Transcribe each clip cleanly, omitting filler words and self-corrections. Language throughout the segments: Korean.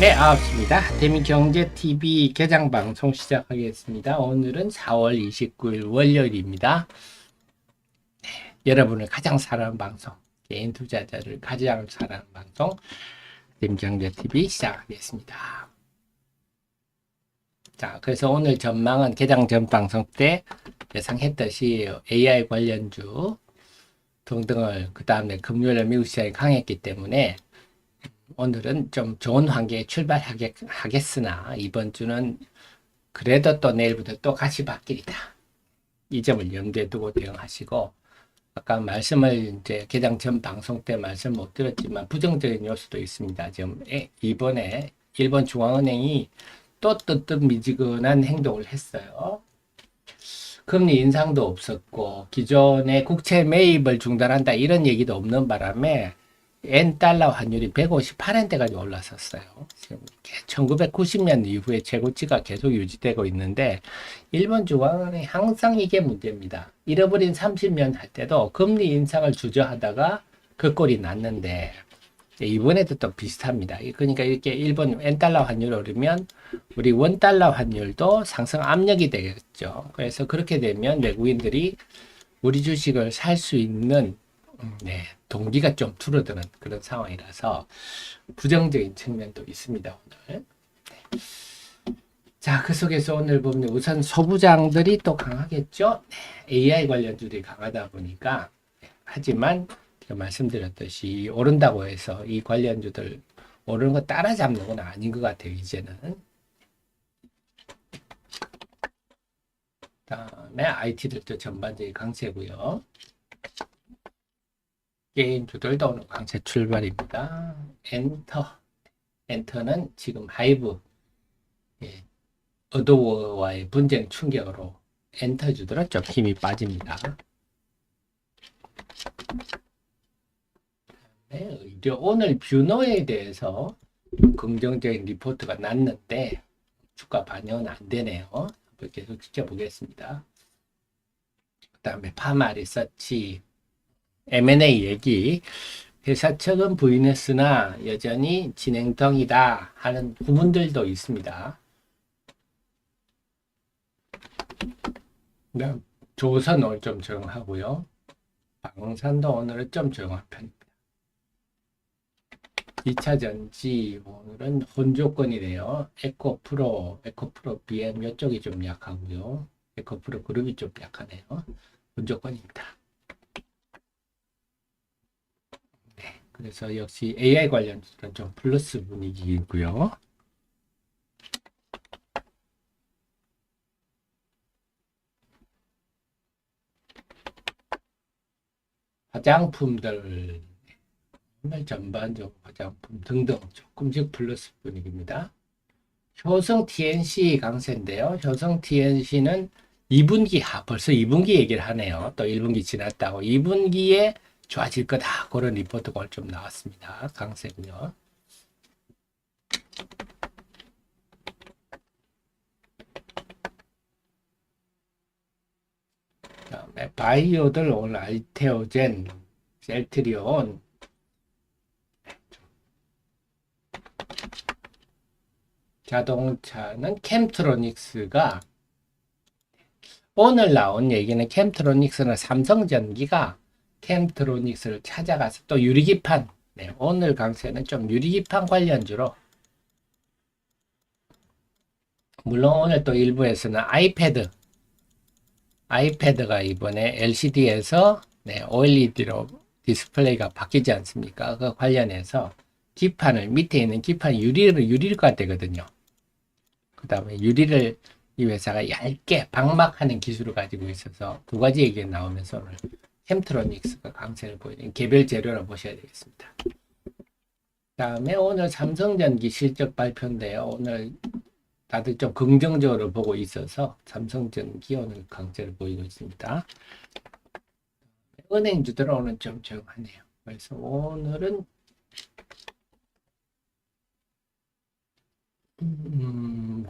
네, 반갑습니다. 대민경제TV 개장방송 시작하겠습니다. 오늘은 4월 29일 월요일입니다. 여러분을 가장 사랑하는 방송, 개인 투자자를 가장 사랑하는 방송, 대민경제TV 시작하겠습니다. 자, 그래서 오늘 전망은 개장 전 방송 때 예상했듯이 AI 관련주 등등을 그 다음에 금요일에 미국 시장이 강했기 때문에 오늘은 좀 좋은 환경에 출발하겠으나 이번 주는 그래도 또 내일부터 또 같이 바뀌리다. 이 점을 염두에 두고 대응하시고, 아까 말씀을 이제 개장 전 방송 때 말씀 못 드렸지만 부정적인 요소도 있습니다. 지금 이번에 일본 중앙은행이 또 뜨뜻미지근한 행동을 했어요. 금리 인상도 없었고 기존의 국채 매입을 중단한다 이런 얘기도 없는 바람에 엔 달러 환율이 158엔대까지 올랐었어요. 지금 1990년 이후에 최고치가 계속 유지되고 있는데 일본 중앙은행이 항상 이게 문제입니다. 잃어버린 30년 할 때도 금리 인상을 주저하다가 그 꼴이 났는데 이번에도 또 비슷합니다. 그러니까 이렇게 일본 엔 달러 환율이 오르면 우리 원 달러 환율도 상승 압력이 되겠죠. 그래서 그렇게 되면 외국인들이 우리 주식을 살 수 있는 동기가 좀 줄어드는 그런 상황이라서 부정적인 측면도 있습니다, 오늘. 자, 그 속에서 오늘 보면 우선 소부장들이 또 강하겠죠? AI 관련주들이 강하다 보니까. 하지만 제가 말씀드렸듯이 오른다고 해서 이 관련주들 오르는 거 따라잡는 건 아닌 것 같아요, 이제는. 그다음에 IT들도 전반적인 강세고요. 게임주들도 오늘 강세 출발입니다. 엔터는 지금 하이브 어도어와의 분쟁 충격으로 엔터주들은 좀 힘이 빠집니다. 오늘 뷰노에 대해서 긍정적인 리포트가 났는데 주가 반영은 안 되네요. 계속 지켜보겠습니다. 그 다음에 파마 리서치 M&A 얘기, 회사 측은 부인했으나 여전히 진행 중이다 하는 부분들도 있습니다. 조선 오늘 좀 조용하고요. 방산도 오늘은 좀 조용한 편입니다. 2차전지 오늘은 혼조권이네요. 에코프로 BM 이쪽이 좀 약하고요. 에코프로 그룹이 좀 약하네요. 혼조권입니다. 그래서 역시 AI 관련주는 좀 플러스 분위기이고요. 화장품들 오늘 전반적으로 화장품 등등 조금씩 플러스 분위기입니다. 효성 TNC 강세인데요. 효성 TNC는 2분기 벌써 2분기 얘기를 하네요. 또 1분기 지났다고 2분기에 좋아질 거다. 그런 리포트가 좀 나왔습니다. 강세군요. 그다음에 바이오들 오늘 알테오젠, 셀트리온 자동차는 캠트로닉스가 오늘 나온 얘기는 캠트로닉스는 삼성전기가 캠트로닉스를 찾아가서 또 유리기판 오늘 강세는 좀 유리기판 관련주로 물론 오늘 또 일부에서는 아이패드가 이번에 LCD에서 OLED로 디스플레이가 바뀌지 않습니까? 그 관련해서 기판을 밑에 있는 기판 유리가 되거든요. 그 다음에 유리를 이 회사가 얇게 방막하는 기술을 가지고 있어서 두 가지 얘기가 나오면서 오늘 캠트로닉스가 강세를 보이는 개별 재료로 보셔야 되겠습니다. 그 다음에 오늘 삼성전기 실적 발표인데요. 오늘 다들 좀 긍정적으로 보고 있어서 삼성전기 오늘 강세를 보이고 있습니다. 은행주들은 오늘 좀 조용하네요. 그래서 오늘은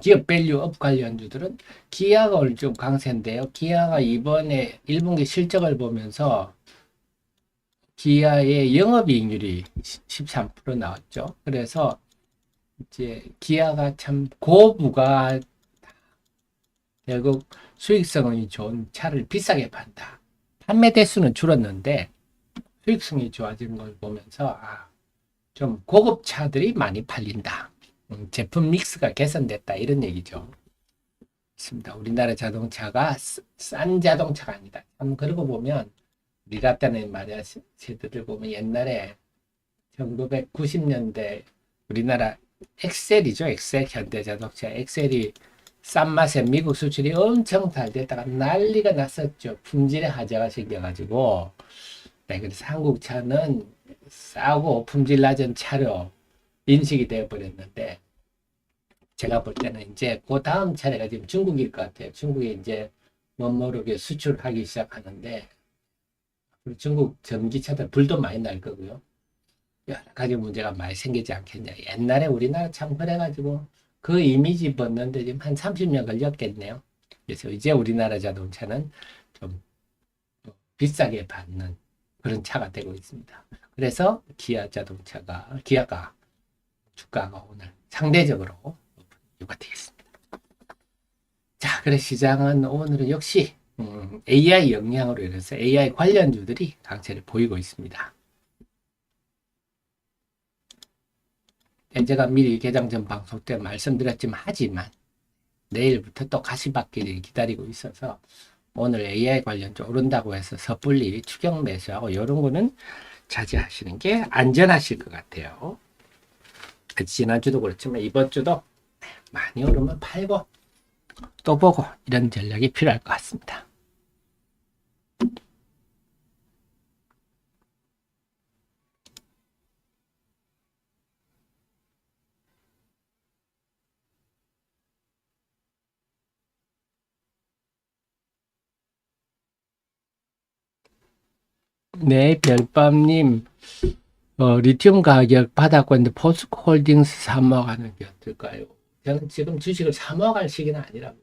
기업 밸류업 관련주들은 기아가 오늘 좀 강세인데요. 기아가 이번에 1분기 실적을 보면서 기아의 영업이익률이 13% 나왔죠. 그래서 이제 기아가 참 고부가 결국 수익성이 좋은 차를 비싸게 판다. 판매 대수는 줄었는데 수익성이 좋아진 걸 보면서 좀 고급 차들이 많이 팔린다. 제품 믹스가 개선됐다 이런 얘기죠. 있습니다. 우리나라 자동차가 싼 자동차가 아니다. 그러고 보면 우리가 때는 말이야 세대들 보면 옛날에 1990년대 우리나라 엑셀이죠. 엑셀 현대자동차 엑셀이 싼 맛에 미국 수출이 엄청 잘 됐다가 난리가 났었죠. 품질에 하자가 생겨가지고 네, 그래서 한국 차는 싸고 품질 낮은 차로 인식이 되어버렸는데 제가 볼 때는 이제 그 다음 차례가 지금 중국일 것 같아요. 중국이 이제 멋모르게 수출하기 시작하는데 중국 전기차들 불도 많이 날 거고요. 여러 가지 문제가 많이 생기지 않겠냐. 옛날에 우리나라 참 그래가지고 그 이미지 벗는데 지금 한 30년 걸렸겠네요. 그래서 이제 우리나라 자동차는 좀 비싸게 받는 그런 차가 되고 있습니다. 그래서 기아가 주가가 오늘 상대적으로 높은 이유가 되겠습니다. 자, 그래서 시장은 오늘은 역시 AI 영향으로 인해서 AI 관련주들이 강세를 보이고 있습니다. 제가 미리 개장 전 방송 때 말씀드렸지만 하지만 내일부터 또 가시밭길이 기다리고 있어서 오늘 AI 관련주 오른다고 해서 섣불리 추격 매수하고 이런 거는 자제하시는 게 안전하실 것 같아요. 지난주도 그렇지만 이번 주도 많이 오르면 팔고 또 보고 이런 전략이 필요할 것 같습니다. 네, 별밤님, 리튬 가격 바닥고 있는데 포스코홀딩스 사모하는 게 어떨까요? 저는 지금 주식을 사모할 시기는 아니라고.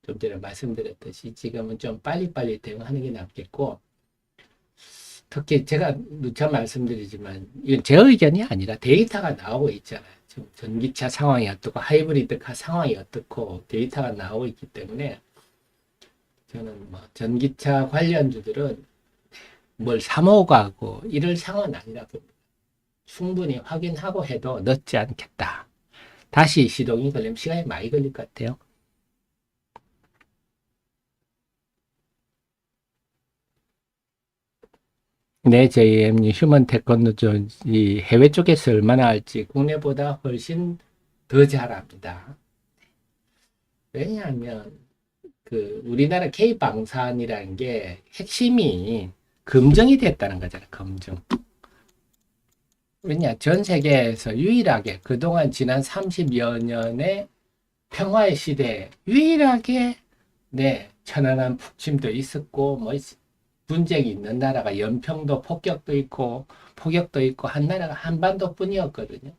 좀 전에 말씀드렸듯이 지금은 좀 빨리빨리 대응하는 게 낫겠고, 특히 제가 누차 말씀드리지만, 이건 제 의견이 아니라 데이터가 나오고 있잖아요. 지금 전기차 상황이 어떻고, 하이브리드카 상황이 어떻고, 데이터가 나오고 있기 때문에, 저는 뭐 전기차 관련주들은 뭘 사모가고 이럴 상황은 아니라고 봅니다. 충분히 확인하고 해도 늦지 않겠다. 다시 시동이 걸리면 시간이 많이 걸릴 것 같아요. 네, JM 휴먼 테크놀로지 이 해외 쪽에서 얼마나 할지 국내보다 훨씬 더 잘합니다. 왜냐하면 그 우리나라 K방산이라는 게 핵심이 검증이 됐다는 거잖아요. 검증. 왜냐, 전 세계에서 유일하게 그동안 지난 30여 년의 평화의 시대에 유일하게 네, 천안함 북침도 있었고 뭐 분쟁이 있는 나라가 연평도 폭격도 있고 한 나라가 한반도뿐이었거든요.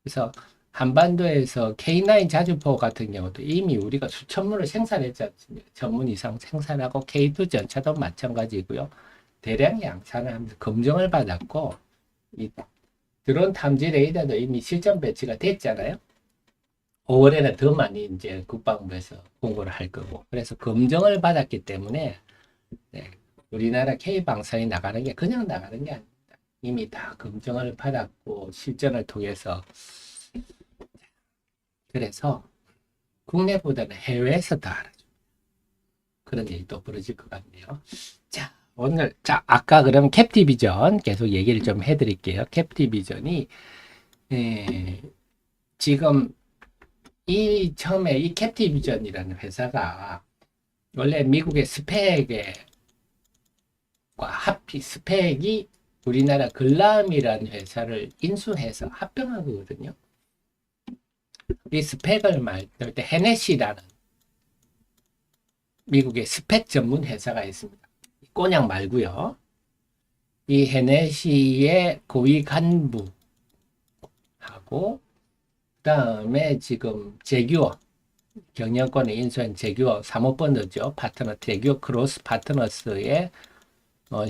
그래서 한반도에서 K9 자주포 같은 경우도 이미 우리가 수천 문을 생산했지 않습니까? 전문 이상 생산하고 K2 전차도 마찬가지고요. 대량 양산을 하면서 검증을 받았고 이 드론 탐지 레이더도 이미 실전 배치가 됐잖아요. 5월에는 더 많이 이제 국방부에서 공고를 할 거고 그래서 검증을 받았기 때문에 네, 우리나라 K방산이 나가는 게 그냥 나가는 게 아닙니다. 이미 다 검증을 받았고 실전을 통해서 그래서 국내보다는 해외에서 더 알아줘. 그런 일이 또 벌어질 것 같네요. 자, 아까 그럼 캡티비전 계속 얘기를 좀 해드릴게요. 캡티비전이, 지금 처음에 이 캡티비전이라는 회사가 원래 미국의 스펙이 우리나라 글람이라는 회사를 인수해서 합병한 거거든요. 이 스펙을 말할 때 헤네시라는 미국의 스펙 전문 회사가 있습니다. 꼬냑 말고요. 이 헤네시의 고위 간부하고 그다음에 지금 제규어 경영권에 인수한 제규어 사모펀드죠. 파트너 제규어 크로스 파트너스의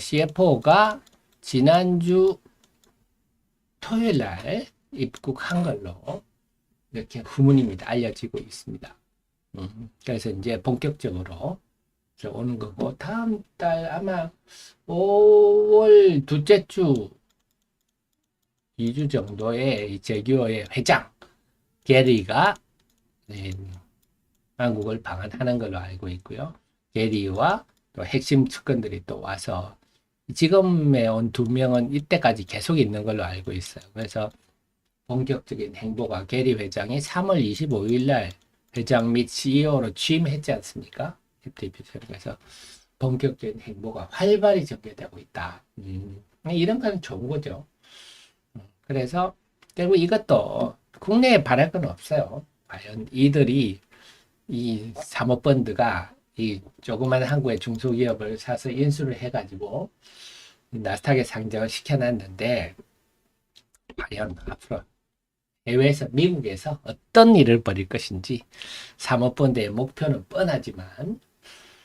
CFO가 지난주 토요일 날 입국한 걸로 이렇게 후문입니다. 알려지고 있습니다. 그래서 이제 본격적으로 오는 거고, 다음 달 아마 5월 둘째 주, 2주 정도에 이 제규어의 회장 게리가 한국을 방한하는 걸로 알고 있고요. 게리와 또 핵심 측근들이 또 와서 지금에 온 두 명은 이때까지 계속 있는 걸로 알고 있어요. 그래서 본격적인 행보가 게리 회장이 3월 25일 날 회장 및 CEO로 취임했지 않습니까? 그래서 본격적인 행보가 활발히 전개되고 있다. 이런 건 좋은 거죠. 그래서 결국 이것도 국내에 바랄 건 없어요. 과연 이들이 이 사모펀드가 이 조그만 한국의 중소기업을 사서 인수를 해가지고 나스닥에 상장을 시켜놨는데 과연 앞으로 해외에서 미국에서 어떤 일을 벌일 것인지 사모펀드의 목표는 뻔하지만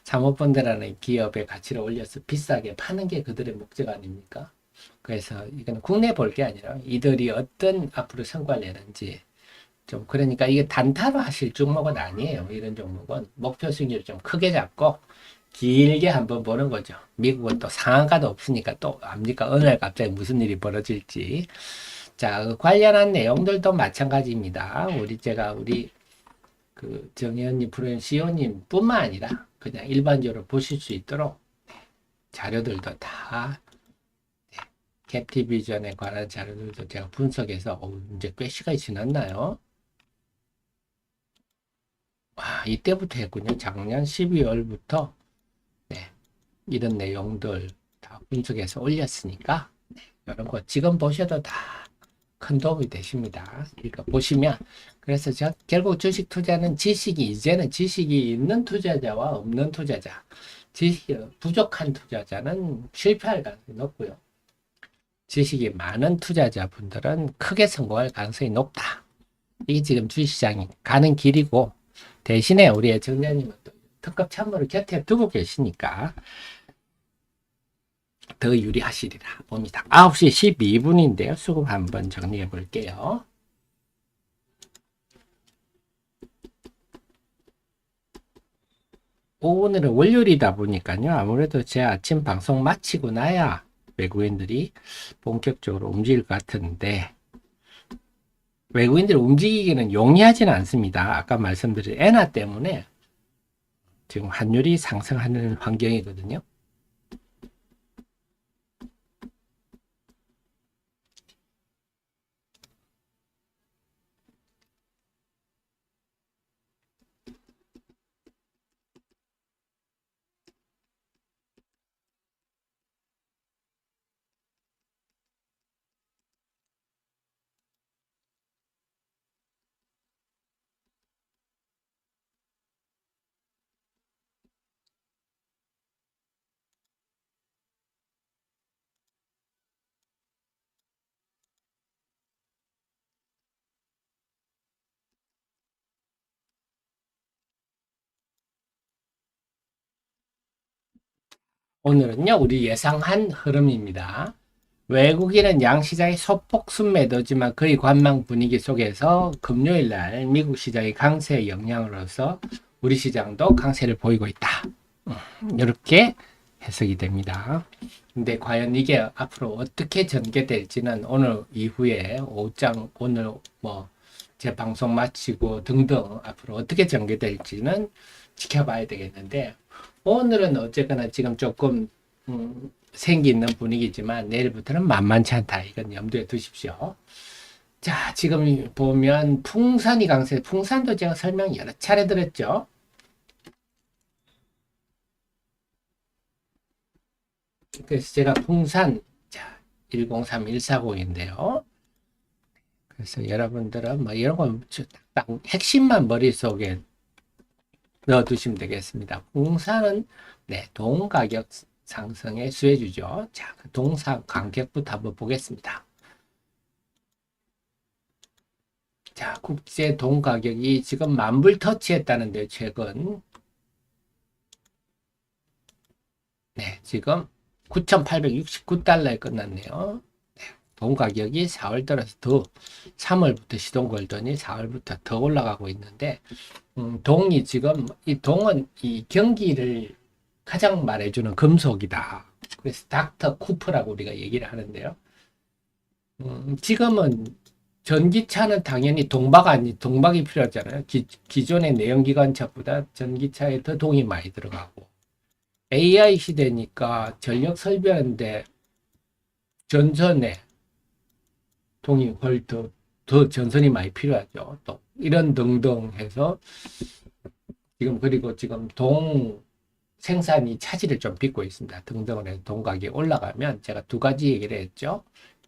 사모펀드라는 기업의 가치를 올려서 비싸게 파는 게 그들의 목적 아닙니까? 그래서 이건 국내 볼 게 아니라 이들이 어떤 앞으로 성과를 내는지 좀 그러니까 이게 단타로 하실 종목은 아니에요. 이런 종목은 목표 수익률을 좀 크게 잡고 길게 한번 보는 거죠. 미국은 또 상한가도 없으니까 또 압니까? 어느 날 갑자기 무슨 일이 벌어질지. 자, 그 관련한 내용들도 마찬가지입니다. 우리 그 정의원님, 프로님, CEO님 뿐만 아니라 그냥 일반적으로 보실 수 있도록 자료들도 다 캡티비전에 관한 자료들도 제가 분석해서 이제 꽤 시간이 지났나요? 이때부터 했군요. 작년 12월부터 네, 이런 내용들 다 분석해서 올렸으니까 이런 거 지금 보셔도 다 큰 도움이 되십니다. 그러니까 보시면 그래서 결국 주식 투자는 이제는 지식이 있는 투자자와 없는 투자자, 지식이 부족한 투자자는 실패할 가능성이 높고요. 지식이 많은 투자자분들은 크게 성공할 가능성이 높다. 이게 지금 주식시장이 가는 길이고 대신에 우리 애청자님은 또 특급 참모를 곁에 두고 계시니까 더 유리하시리라 봅니다. 9시 12분인데요. 수급 한번 정리해 볼게요. 오늘은 월요일이다 보니까요. 아무래도 제 아침 방송 마치고 나야 외국인들이 본격적으로 움직일 것 같은데 외국인들이 움직이기는 용이하지는 않습니다. 아까 말씀드린 엔화 때문에 지금 환율이 상승하는 환경이거든요. 오늘은요, 우리 예상한 흐름입니다. 외국인은 양시장이 소폭 순매도지만 거의 관망 분위기 속에서 금요일 날 미국 시장의 강세 영향으로서 우리 시장도 강세를 보이고 있다. 이렇게 해석이 됩니다. 근데 과연 이게 앞으로 어떻게 전개될지는 오늘 이후에 오늘 제 방송 마치고 등등 앞으로 어떻게 전개될지는 지켜봐야 되겠는데 오늘은 어쨌거나 지금 조금 생기 있는 분위기지만 내일부터는 만만치 않다. 이건 염두에 두십시오. 자, 지금 보면 풍산이 강세, 풍산도 제가 설명 여러 차례 드렸죠. 그래서 제가 풍산, 자, 103140인데요. 그래서 여러분들은 뭐 이런 거 딱 핵심만 머릿속에 넣어두시면 되겠습니다. 풍산은 네, 동 가격 상승의 수혜주죠. 자, 동사 간격부터 한번 보겠습니다. 자, 국제 동 가격이 지금 10,000불 터치했다는데 최근 네, 지금 9,869달러에 끝났네요. 네, 동 가격이 4월 들어서 더 3월부터 시동 걸더니 4월부터 더 올라가고 있는데 동이 지금 이 동은 이 경기를 가장 말해주는 금속이다. 그래서 닥터 쿠퍼라고 우리가 얘기를 하는데요. 지금은 전기차는 당연히 동박이 필요하잖아요. 기존의 내연기관차보다 전기차에 더 동이 많이 들어가고 AI 시대니까 전력 설비하는데 전선에 동이 훨 더 전선이 많이 필요하죠. 또 이런 등등 해서 그리고 지금 동 생산이 차질을 좀 빚고 있습니다. 등등을 해서 동 가격이 올라가면 제가 두 가지 얘기를 했죠.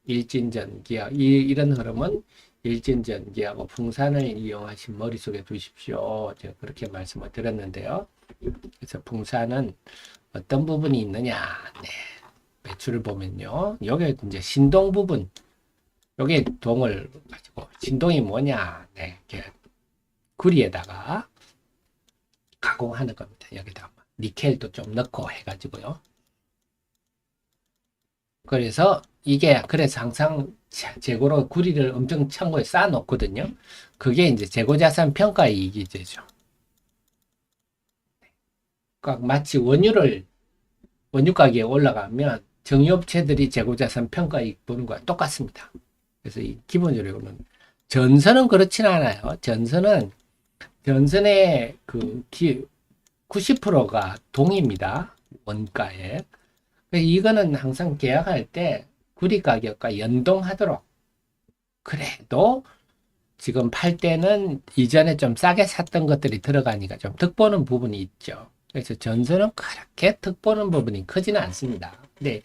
일진전기하 이런 흐름은 일진전기하고 풍산을 이용하신 머릿속에 두십시오. 제가 그렇게 말씀을 드렸는데요. 그래서 풍산은 어떤 부분이 있느냐? 네. 매출을 보면요. 여기 이제 신동 부분, 여기 동을 가지고 신동이 뭐냐? 네. 이렇게 구리에다가 가공하는 겁니다. 여기다가 니켈도 좀 넣고 해가지고요. 그래서 그래서 항상 재고로 구리를 엄청 창고에 쌓아 놓거든요. 그게 이제 재고자산 평가 이익이 되죠. 그러니까 마치 원유 가격이 올라가면 정유업체들이 재고자산 평가 이익 보는 거와 똑같습니다. 그래서 기본적으로는 전선은 그렇진 않아요. 전선의 그 90%가 동입니다. 원가에. 이거는 항상 계약할 때 구리 가격과 연동하도록. 그래도 지금 팔 때는 이전에 좀 싸게 샀던 것들이 들어가니까 좀 득보는 부분이 있죠. 그래서 전선은 그렇게 득보는 부분이 크지는 않습니다. 근데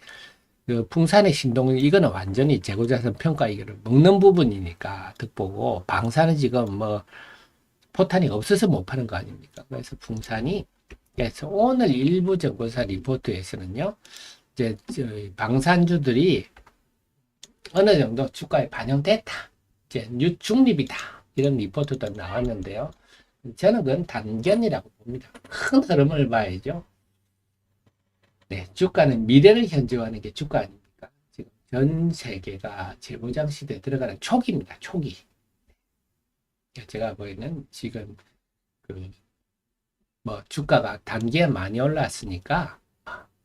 그 풍산의 신동은 이거는 완전히 재고자산 평가 이거를 먹는 부분이니까 득보고, 방사는 지금 뭐 포탄이 없어서 못 파는 거 아닙니까? 그래서 풍산이, 그래서 오늘 일부 정보사 리포트에서는요, 이제 방산주들이 어느 정도 주가에 반영됐다, 이제 중립이다, 이런 리포트도 나왔는데요. 저는 그건 단견이라고 봅니다. 큰 흐름을 봐야죠. 네, 주가는 미래를 현저하는 게 주가 아닙니까? 지금 전 세계가 재무장 시대에 들어가는 초기입니다. 초기. 제가 보기에는 지금 주가가 단기에 많이 올랐으니까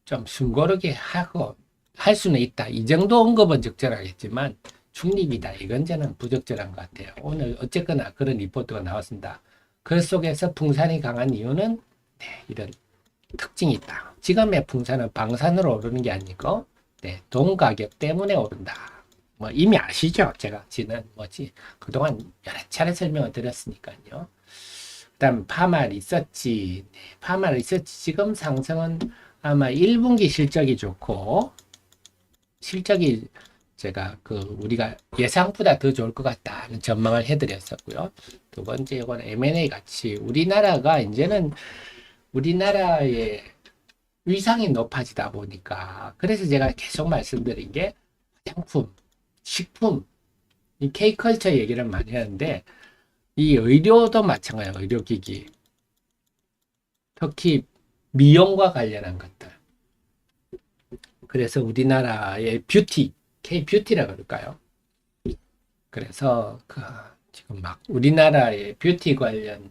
좀 숨고르게 하고 할 수는 있다. 이 정도 언급은 적절하겠지만 중립이다. 이건 저는 부적절한 것 같아요. 오늘 어쨌거나 그런 리포트가 나왔습니다. 그 속에서 풍산이 강한 이유는 이런 특징이 있다. 지금의 풍산은 방산으로 오르는 게 아니고 동 가격 때문에 오른다. 뭐 이미 아시죠? 제가 그동안 여러 차례 설명을 드렸으니까요. 그다음 파마 리서치. 파마 리서치 지금 상승은 아마 1분기 실적이 좋고, 실적이 제가 우리가 예상보다 더 좋을 것 같다는 전망을 해드렸었고요. 두 번째, 이건 M&A 같이 우리나라가 이제는 우리나라의 위상이 높아지다 보니까, 그래서 제가 계속 말씀드린 게 화장품, 식품, 이 K컬처 얘기를 많이 하는데, 이 의료도 마찬가지예요. 의료기기. 특히 미용과 관련한 것들. 그래서 우리나라의 뷰티, K뷰티라고 그럴까요? 그래서 지금 막 우리나라의 뷰티 관련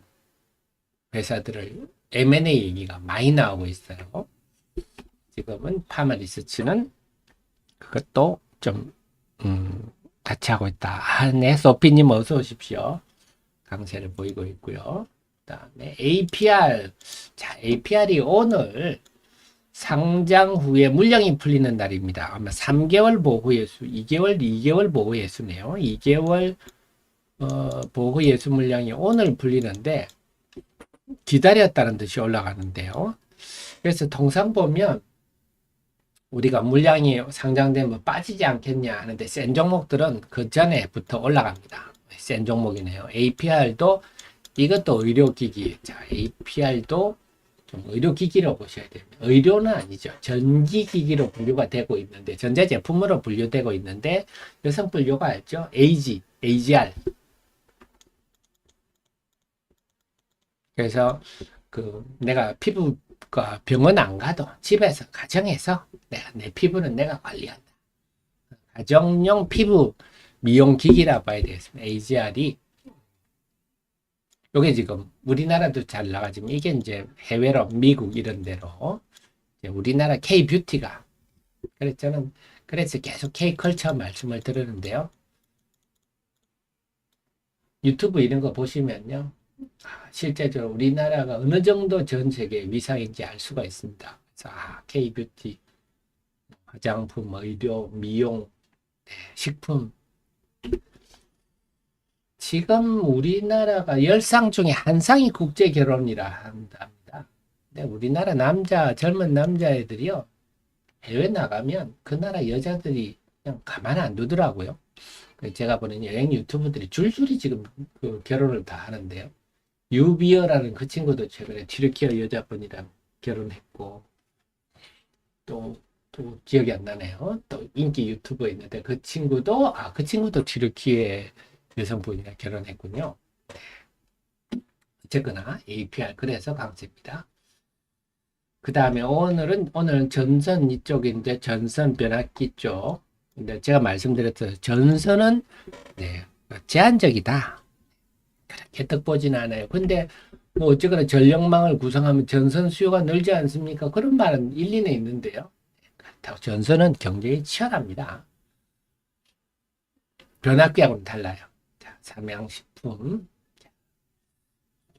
회사들을 M&A 얘기가 많이 나오고 있어요. 지금은 파마 리서치는 그것도 좀 같이 하고 있다. 네, 소피님 어서 오십시오. 강세를 보이고 있고요. 그다음에 APR. 자, APR이 오늘 상장 후에 물량이 풀리는 날입니다. 아마 3개월 보호 예수, 2개월 보호 예수네요. 2개월 보호 예수 물량이 오늘 풀리는데 기다렸다는 듯이 올라가는데요. 그래서 통상 보면 우리가 물량이 상장되면 빠지지 않겠냐 하는데 센 종목들은 그 전에부터 올라갑니다. 센 종목이네요. APR도 이것도 의료기기. 자, APR도 좀 의료기기로 보셔야 됩니다. 의료는 아니죠. 전기기기로 분류가 되고 있는데, 전자제품으로 분류되고 있는데, 여성분류가 알죠? AGR. 그래서 내가 피부과 병원 안 가도 집에서 가정에서 내 피부는 내가 관리한다. 가정용 피부 미용기기라 봐야 되겠습니다. AGR이. 요게 지금 우리나라도 잘 나가지만 이게 이제 해외로 미국 이런 데로 우리나라 K뷰티가 그래서 저는 그래서 계속 K컬처 말씀을 드리는데요. 유튜브 이런 거 보시면요. 실제적으로 우리나라가 어느 정도 전 세계 위상인지 알 수가 있습니다. 그래서 K뷰티, 화장품, 의료, 미용, 식품. 지금 우리나라가 10상 중에 한 상이 국제 결혼이라 합니다. 근데 우리나라 젊은 남자애들이요. 해외 나가면 그 나라 여자들이 그냥 가만 안 두더라고요. 제가 보는 여행 유튜브들이 줄줄이 지금 그 결혼을 다 하는데요. 유비어라는 그 친구도 최근에 튀르키예 여자분이랑 결혼했고, 또 기억이 안 나네요. 또 인기 유튜버 있는데 그 친구도 튀르키예 여성분이랑 결혼했군요. 어쨌거나 APR 그래서 강세입니다. 그 다음에 오늘은 전선 이쪽인데 전선 변압기 쪽. 근데 제가 말씀드렸던 전선은 제한적이다. 그렇게 떡보진 않아요. 근데 뭐 어쨌거나 전력망을 구성하면 전선 수요가 늘지 않습니까? 그런 말은 일리는 있는데요. 그렇다고 전선은 경쟁이 치열합니다. 변압기하고는 달라요. 자, 삼양식품.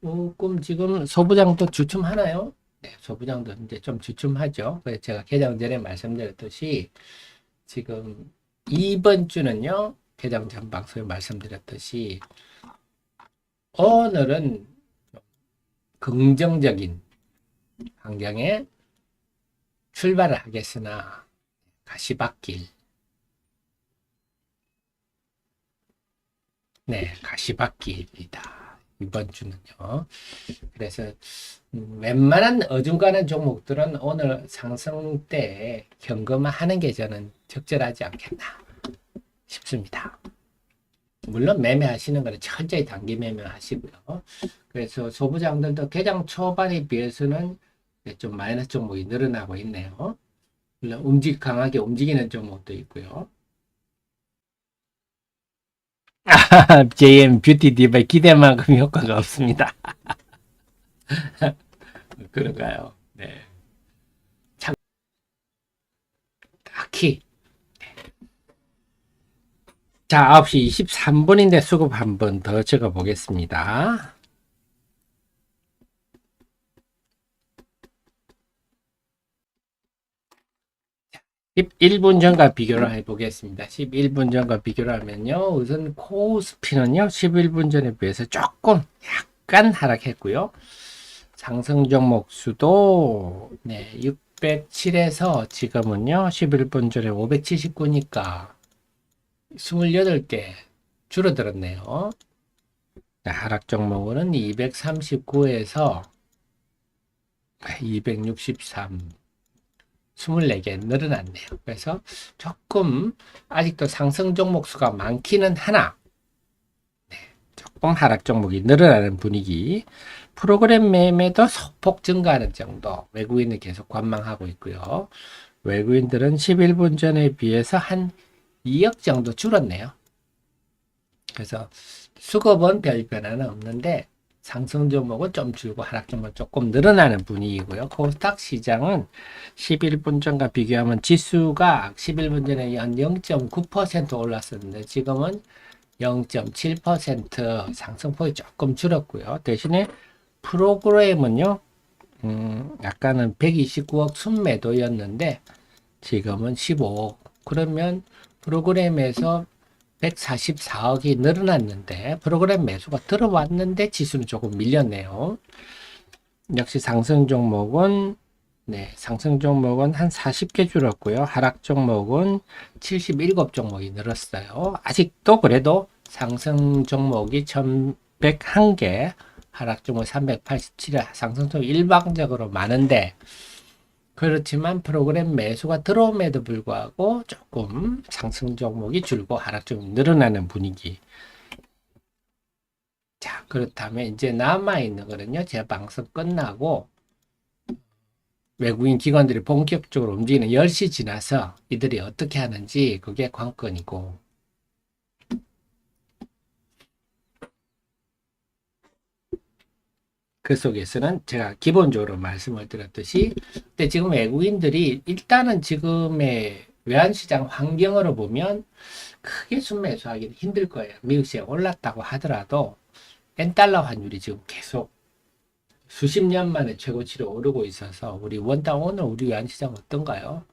조금 지금 소부장도 주춤하나요? 네, 소부장도 이제 좀 주춤하죠. 그래서 제가 개장 전에 말씀드렸듯이 지금 이번 주는요, 개장 전 방송에 말씀드렸듯이 오늘은 긍정적인 환경에 출발을 하겠으나 가시밭길. 네, 가시밭길입니다. 이번 주는요. 그래서 웬만한 어중간한 종목들은 오늘 상승 때 현금화하는 게 저는 적절하지 않겠나 싶습니다. 물론 매매하시는 거는 철저히 단기 매매하시고요. 그래서 소부장들도 개장 초반에 비해서는 좀 마이너스 종목이 늘어나고 있네요. 물론 강하게 움직이는 종목도 있고요. JM 뷰티 디바이 기대만큼 효과가 없습니다. 그런가요? 네. 참, 딱히. 자, 9시 23분인데 수급 한 번 더 적어 보겠습니다. 11분 전과 비교를 해보겠습니다. 11분 전과 비교를 하면요. 우선 코스피는요. 11분 전에 비해서 조금 약간 하락했고요. 상승 종목 수도 607에서 지금은요. 11분 전에 579니까 28개 줄어들었네요. 하락 종목은 239에서 263 24개 늘어났네요. 그래서 조금 아직도 상승 종목 수가 많기는 하나 조금 하락 종목이 늘어나는 분위기. 프로그램 매매도 소폭 증가하는 정도. 외국인은 계속 관망하고 있고요. 외국인들은 11분 전에 비해서 한 2억 정도 줄었네요. 그래서 수급은 별 변화는 없는데 상승 종목은 좀 줄고 하락 종목은 조금 늘어나는 분위기고요. 코스닥 시장은 11분 전과 비교하면 지수가 11분 전에 한 0.9% 올랐었는데 지금은 0.7% 상승폭이 조금 줄었고요. 대신에 프로그램은요, 약간은 129억 순매도였는데 지금은 15억. 그러면 프로그램에서 144억이 늘어났는데 프로그램 매수가 들어왔는데 지수는 조금 밀렸네요. 역시 상승 종목은 상승 종목은 한 40개 줄었고요. 하락 종목은 77종목이 늘었어요. 아직도 그래도 상승 종목이 1101개, 하락 종목 387개, 상승 종목이 일방적으로 많은데 그렇지만 프로그램 매수가 들어옴에도 불구하고 조금 상승 종목이 줄고 하락 종목이 늘어나는 분위기. 자, 그렇다면 이제 남아있는 거는요. 제 방송 끝나고 외국인 기관들이 본격적으로 움직이는 10시 지나서 이들이 어떻게 하는지 그게 관건이고, 그 속에서는 제가 기본적으로 말씀을 드렸듯이, 근데 지금 외국인들이 일단은 지금의 외환시장 환경으로 보면 크게 순매수하기는 힘들 거예요. 미국 시장 올랐다고 하더라도 엔달러 환율이 지금 계속 수십 년 만에 최고치로 오르고 있어서 우리 원당 오늘 우리 외환시장 어떤가요?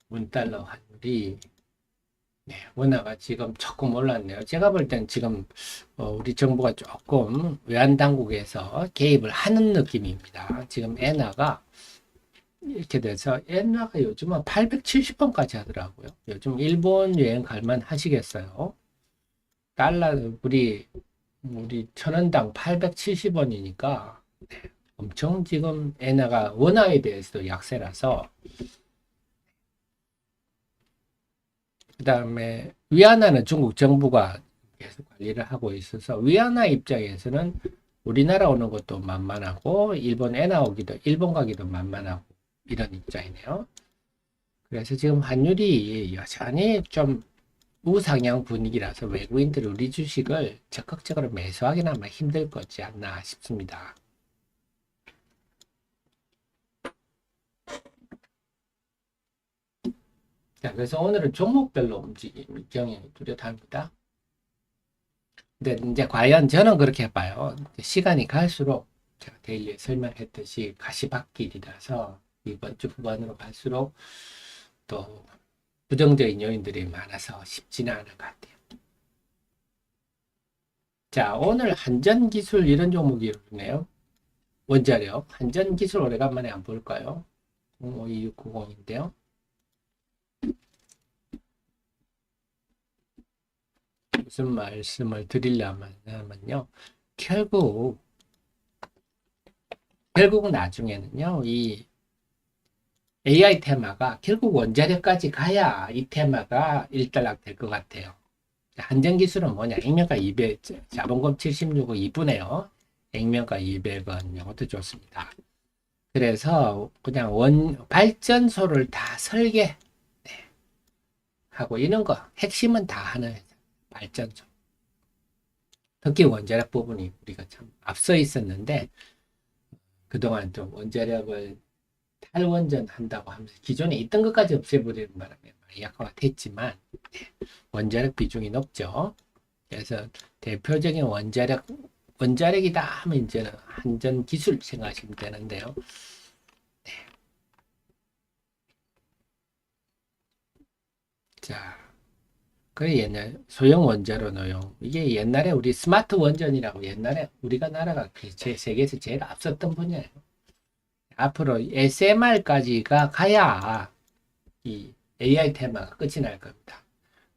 원달러 환율이 원화가 지금 조금 올랐네요. 제가 볼 땐 지금 우리 정부가 조금 외환 당국에서 개입을 하는 느낌입니다. 지금 엔화가 이렇게 돼서 엔화가 요즘은 870원까지 하더라고요. 요즘 일본 여행 갈만 하시겠어요? 달러 우리 천원당 870원이니까 엄청 지금 엔화가 원화에 대해서도 약세라서, 그 다음에 위안화는 중국 정부가 계속 관리를 하고 있어서 위안화 입장에서는 우리나라 오는 것도 만만하고 일본 엔화 오기도 일본 가기도 만만하고 이런 입장이네요. 그래서 지금 환율이 여전히 좀 우상향 분위기라서 외국인들이 우리 주식을 적극적으로 매수하기는 아마 힘들 거지 않나 싶습니다. 자, 그래서 오늘은 종목별로 움직임 경향이 뚜렷합니다. 근데 이제 과연 저는 그렇게 봐요. 시간이 갈수록 제가 데일리에 설명했듯이 가시밭길이라서 이번 주 후반으로 갈수록 또 부정적인 요인들이 많아서 쉽지는 않을 것 같아요. 자, 오늘 한전기술 이런 종목이 있네요. 원자력, 한전기술 오래간만에 안 볼까요? 052690인데요. 무슨 말씀을 드리려면요. 결국은 나중에는요, 이 AI 테마가 결국 원자력까지 가야 이 테마가 일단락 될 것 같아요. 한전기술은 뭐냐? 액면가 200, 자본금 76억 2분에요. 액면가 200원, 이것도 좋습니다. 그래서 그냥 발전소를 다 설계 하고 이런 거, 핵심은 다 하는 발전소. 특히 원자력 부분이 우리가 참 앞서 있었는데, 그동안 좀 원자력을 탈원전 한다고 하면서 기존에 있던 것까지 없애버리는 바람에 많이 약화가 됐지만, 원자력 비중이 높죠. 그래서 대표적인 원자력이다 하면 이제는 한전 기술 생각하시면 되는데요. 네. 자, 그 옛날 소형 원자로 노용, 이게 옛날에 우리 스마트 원전이라고 옛날에 우리가 나라가 세계에서 제일 앞섰던 분야예요. 앞으로 SMR까지가 가야 이 AI 테마가 끝이 날 겁니다.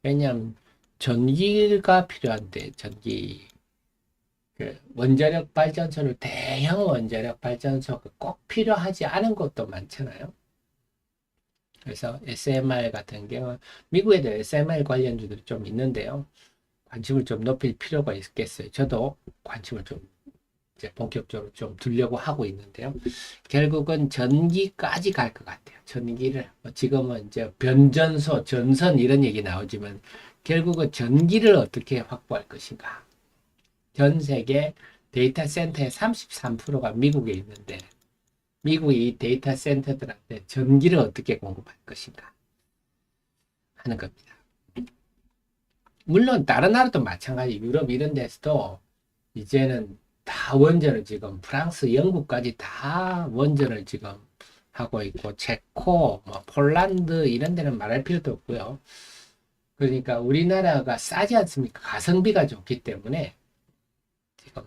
왜냐하면 전기가 필요한데 원자력 발전소를 대형 원자력 발전소가 꼭 필요하지 않은 것도 많잖아요. 그래서 SMR 같은 경우 미국에도 SMR 관련주들이 좀 있는데요. 관심을 좀 높일 필요가 있겠어요. 저도 관심을 좀 이제 본격적으로 좀 두려고 하고 있는데요. 결국은 전기까지 갈 것 같아요. 전기를 지금은 이제 변전소, 전선 이런 얘기 나오지만 결국은 전기를 어떻게 확보할 것인가. 전 세계 데이터 센터의 33%가 미국에 있는데 미국이 이 데이터 센터들한테 전기를 어떻게 공급할 것인가 하는 겁니다. 물론 다른 나라도 마찬가지, 유럽 이런 데서도 이제는 다 원전을 지금 프랑스, 영국까지 다 원전을 지금 하고 있고, 체코, 뭐 폴란드 이런 데는 말할 필요도 없고요. 그러니까 우리나라가 싸지 않습니까? 가성비가 좋기 때문에 지금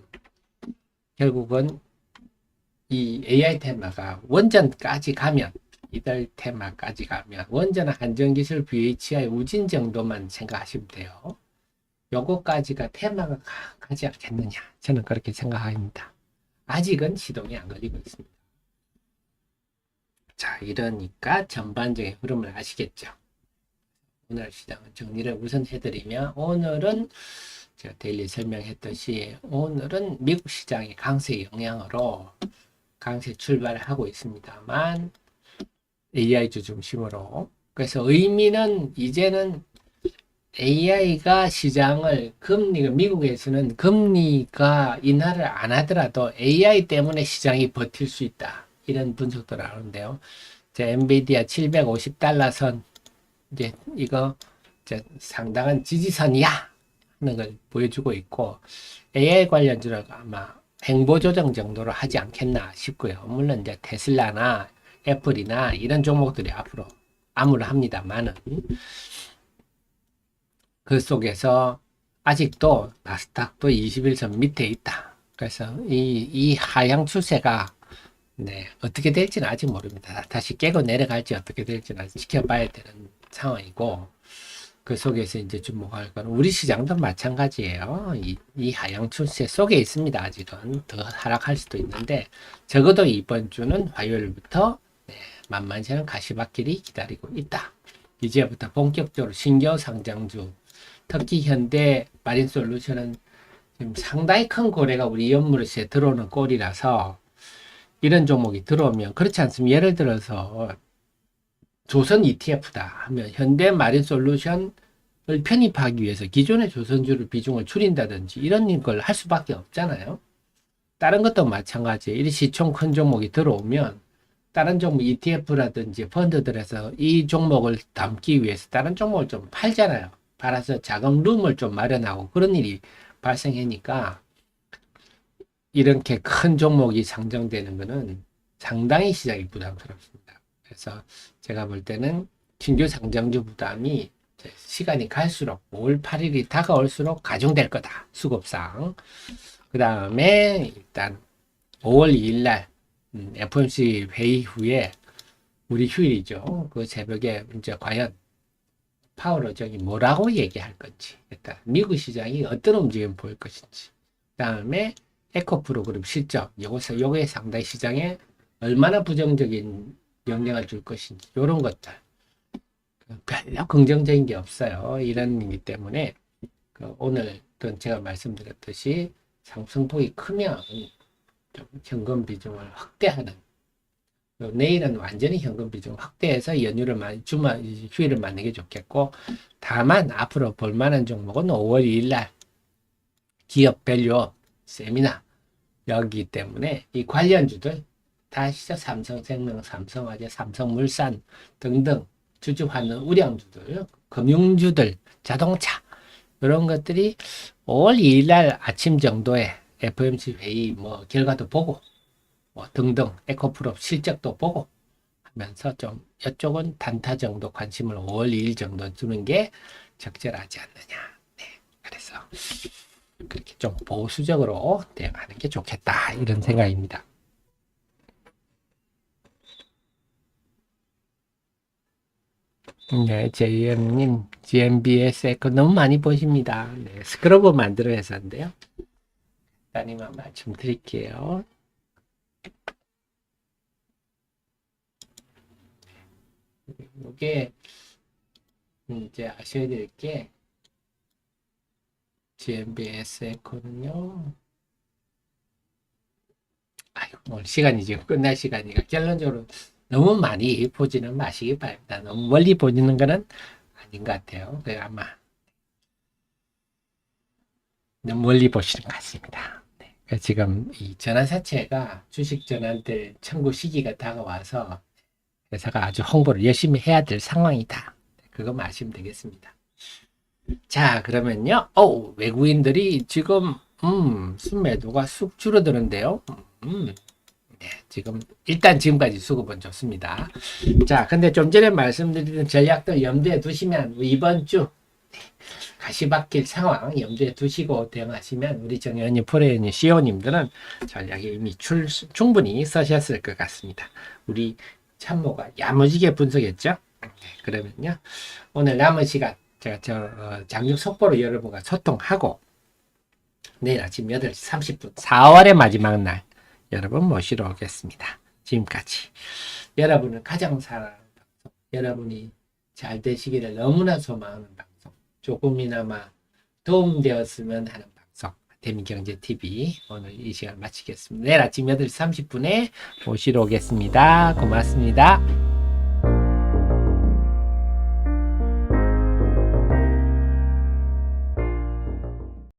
결국은 이 AI 테마가 원전까지 가면, 이달 테마까지 가면 원전 한전기술 VHI 우진 정도만 생각하시면 돼요. 요거까지가 테마가 가지 않겠느냐, 저는 그렇게 생각합니다. 아직은 시동이 안 걸리고 있습니다. 자, 이러니까 전반적인 흐름을 아시겠죠. 오늘 시장은 정리를 우선 해드리면, 오늘은 제가 데일리 설명했듯이 오늘은 미국 시장의 강세 영향으로 강세 출발을 하고 있습니다만 AI주 중심으로. 그래서 의미는 이제는 AI가 시장을 미국에서는 금리가 인하를 안 하더라도 AI 때문에 시장이 버틸 수 있다. 이런 분석도 나오는데요. 엔비디아 750달러 선, 이제 이거 이제 상당한 지지선이야 하는 걸 보여주고 있고, AI 관련주는 아마 행보 조정 정도로 하지 않겠나 싶고요. 물론 이제 테슬라나 애플이나 이런 종목들이 앞으로 암울합니다만은 그 속에서 아직도 나스닥도 21선 밑에 있다. 그래서 이 하향 추세가 어떻게 될지는 아직 모릅니다. 다시 깨고 내려갈지 어떻게 될지는 지켜봐야 되는 상황이고, 그 속에서 이제 주목할 거는 우리 시장도 마찬가지예요. 이 하향 추세 속에 있습니다. 아직은 더 하락할 수도 있는데, 적어도 이번 주는 화요일부터 만만치 않은 가시밭길이 기다리고 있다. 이제부터 본격적으로 신규 상장주, 특히 현대 마린솔루션은 지금 상당히 큰 고래가 우리 연물에 들어오는 꼴이라서, 이런 종목이 들어오면, 그렇지 않습니까? 예를 들어서 조선 ETF다 하면 현대 마린솔루션을 편입하기 위해서 기존의 조선주를 비중을 줄인다든지 이런 걸 할 수밖에 없잖아요. 다른 것도 마찬가지예요. 이 시총 큰 종목이 들어오면 다른 종목 ETF라든지 펀드들에서 이 종목을 담기 위해서 다른 종목을 좀 팔잖아요. 팔아서 자금 룸을 좀 마련하고 그런 일이 발생하니까 이렇게 큰 종목이 상정되는 것은 상당히 시장이 부담스럽습니다. 그래서 제가 볼 때는 신규 상장주 부담이 시간이 갈수록 5월 8일이 다가올수록 가중될 거다. 수급상. 그 다음에 일단 5월 2일 날 FOMC 회의 후에 우리 휴일이죠. 그 새벽에 이제 과연 파월 의장이 뭐라고 얘기할 건지, 일단 미국 시장이 어떤 움직임 보일 것인지, 그 다음에 에코 프로그램 실적, 요거에 상당히 시장에 얼마나 부정적인 영향을 줄 것인지, 이런 것들. 별로 긍정적인 게 없어요. 이런 일이기 때문에, 오늘 제가 말씀드렸듯이 상승폭이 크면 좀 현금 비중을 확대하는, 내일은 완전히 현금 비중을 확대해서 연휴를 휴일을 맞는 게 좋겠고, 다만 앞으로 볼만한 종목은 5월 2일 날 기업 밸류업 세미나 여기 때문에 이 관련주들 다 아시죠? 삼성생명, 삼성화재, 삼성물산 등등 주주하는 우량주들, 금융주들, 자동차 이런 것들이 5월 2일 날 아침 정도에 FOMC 회의 결과도 보고 등등 에코프로 실적도 보고 하면서 좀 이쪽은 단타 정도 관심을 5월 2일 정도 두는 게 적절하지 않느냐. 그래서 그렇게 좀 보수적으로 대응하는 게 좋겠다 이런 생각입니다. 네, JM님, GMBS 에코 너무 많이 보십니다. 네, 스크러브 만들어 회사인데요. 따님만 말씀드릴게요. 이게 이제 아셔야 될 게 GMBS 에코는요. 아이고, 오늘 시간이 지금 끝날 시간이니까 결론적으로 너무 많이 보지는 마시기 바랍니다. 너무 멀리 보지는 거는 아닌 것 같아요. 아마 너무 멀리 보시는 것 같습니다. 네. 지금 이 전환사채가 주식 전환들 청구 시기가 다가와서 회사가 아주 홍보를 열심히 해야 될 상황이다. 그거만 아시면 되겠습니다. 자, 그러면요. 외국인들이 지금 순매도가 쑥 줄어드는데요. 네, 일단 지금까지 수급은 좋습니다. 자, 근데 좀 전에 말씀드린 전략들 염두에 두시면 이번 주 가시밭길 상황 염두에 두시고 대응하시면 우리 정현님, 프로현님, CEO님들은 전략이 이미 충분히 쓰셨을 것 같습니다. 우리 참모가 야무지게 분석했죠? 그러면요. 오늘 남은 시간 제가 장중 속보로 여러분과 소통하고 내일 아침 8시 30분 4월의 마지막 날 여러분 모시러 오겠습니다. 지금까지 여러분을 가장 사랑하는 방송, 여러분이 잘 되시기를 너무나 소망하는 방송, 조금이나마 도움되었으면 하는 방송 대민경제TV 오늘 이 시간 마치겠습니다. 내일 아침 8시 30분에 모시러 오겠습니다. 고맙습니다.